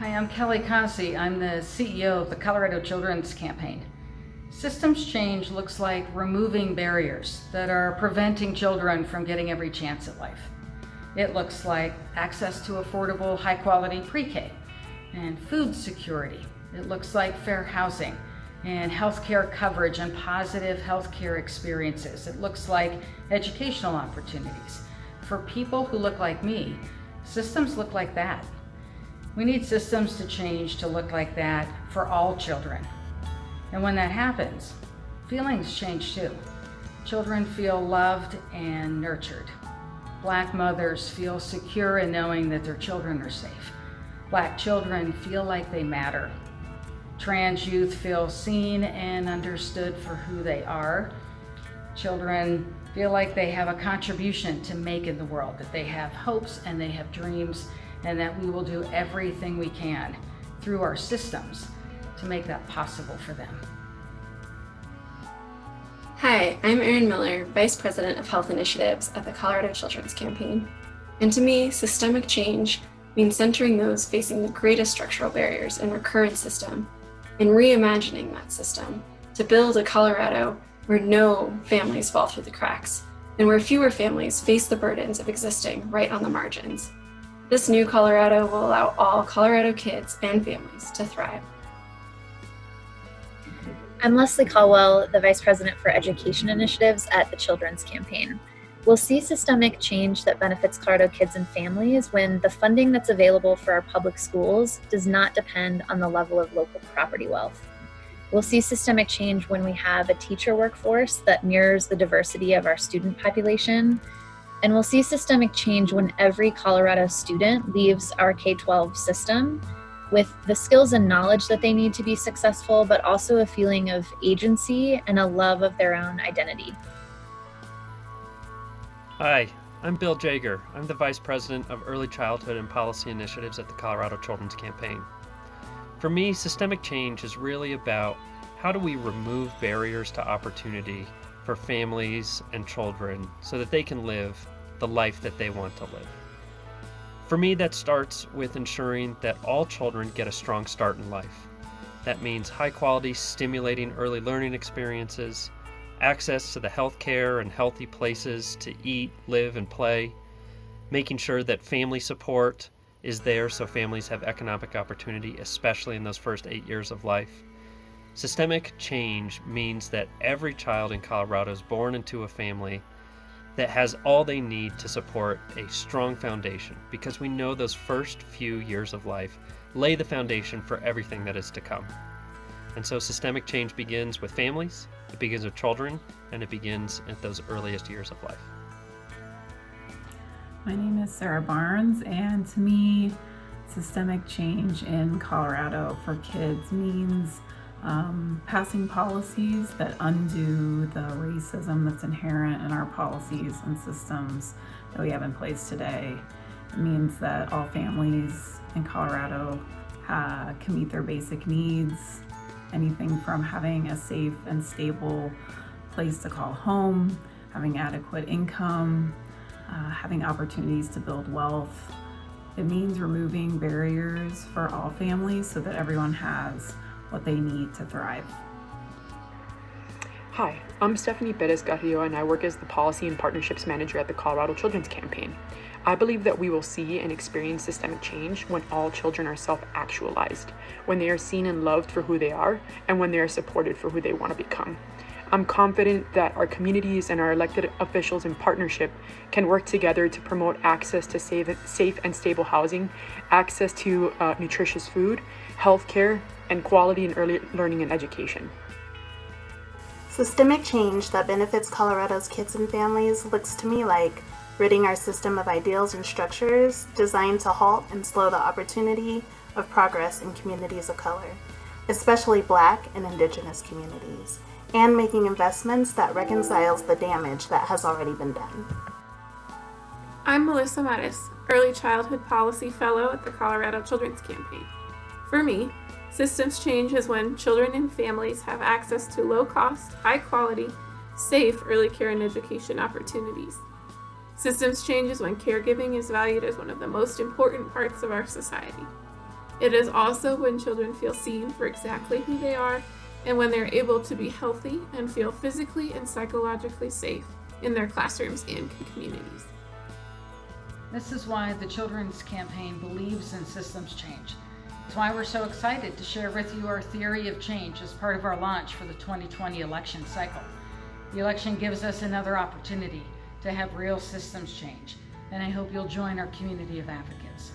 Hi, I'm Kelly Kasi. I'm the CEO of the Colorado Children's Campaign. Systems change looks like removing barriers that are preventing children from getting every chance at life. It looks like access to affordable, high-quality pre-K and food security. It looks like fair housing and healthcare coverage and positive healthcare experiences. It looks like educational opportunities. For people who look like me, systems look like that. We need systems to change to look like that for all children. And when that happens, feelings change too. Children feel loved and nurtured. Black mothers feel secure in knowing that their children are safe. Black children feel like they matter. Trans youth feel seen and understood for who they are. Children feel like they have a contribution to make in the world, that they have hopes and they have dreams, and that we will do everything we can through our systems to make that possible for them. Hi, I'm Erin Miller, Vice President of Health Initiatives at the Colorado Children's Campaign. And to me, systemic change means centering those facing the greatest structural barriers in our current system and reimagining that system to build a Colorado where no families fall through the cracks and where fewer families face the burdens of existing right on the margins. This new Colorado will allow all Colorado kids and families to thrive. I'm Leslie Caldwell, the Vice President for Education Initiatives at the Children's Campaign. We'll see systemic change that benefits Colorado kids and families when the funding that's available for our public schools does not depend on the level of local property wealth. We'll see systemic change when we have a teacher workforce that mirrors the diversity of our student population. And we'll see systemic change when every Colorado student leaves our K-12 system with the skills and knowledge that they need to be successful, but also a feeling of agency and a love of their own identity. Hi, I'm Bill Jaeger. I'm the Vice President of Early Childhood and Policy Initiatives at the Colorado Children's Campaign. For me, systemic change is really about how do we remove barriers to opportunity for families and children so that they can live the life that they want to live. For me, that starts with ensuring that all children get a strong start in life. That means high-quality, stimulating early learning experiences, access to the healthcare and healthy places to eat, live, and play, making sure that family support is there so families have economic opportunity, especially in those first 8 years of life. Systemic change means that every child in Colorado is born into a family that has all they need to support a strong foundation, because we know those first few years of life lay the foundation for everything that is to come. And so systemic change begins with families, it begins with children, and it begins at those earliest years of life. My name is Sarah Barnes, and to me, systemic change in Colorado for kids means passing policies that undo the racism that's inherent in our policies and systems that we have in place today. It means that all families in Colorado can meet their basic needs, anything from having a safe and stable place to call home, having adequate income, having opportunities to build wealth. It means removing barriers for all families so that everyone has what they need to thrive. Hi, I'm Stephanie PerezGarcia, and I work as the Policy and Partnerships Manager at the Colorado Children's Campaign. I believe that we will see and experience systemic change when all children are self-actualized, when they are seen and loved for who they are, and when they are supported for who they want to become. I'm confident that our communities and our elected officials in partnership can work together to promote access to safe and stable housing, access to nutritious food, healthcare, and quality in early learning and education. Systemic change that benefits Colorado's kids and families looks to me like ridding our system of ideals and structures designed to halt and slow the opportunity of progress in communities of color, especially Black and Indigenous communities, and making investments that reconciles the damage that has already been done. I'm Melissa Mattis, Early Childhood Policy Fellow at the Colorado Children's Campaign. For me, systems change is when children and families have access to low-cost, high-quality, safe early care and education opportunities. Systems change is when caregiving is valued as one of the most important parts of our society. It is also when children feel seen for exactly who they are and when they're able to be healthy and feel physically and psychologically safe in their classrooms and communities. This is why the Children's Campaign believes in systems change. It's why we're so excited to share with you our theory of change as part of our launch for the 2020 election cycle. The election gives us another opportunity to have real systems change, and I hope you'll join our community of advocates.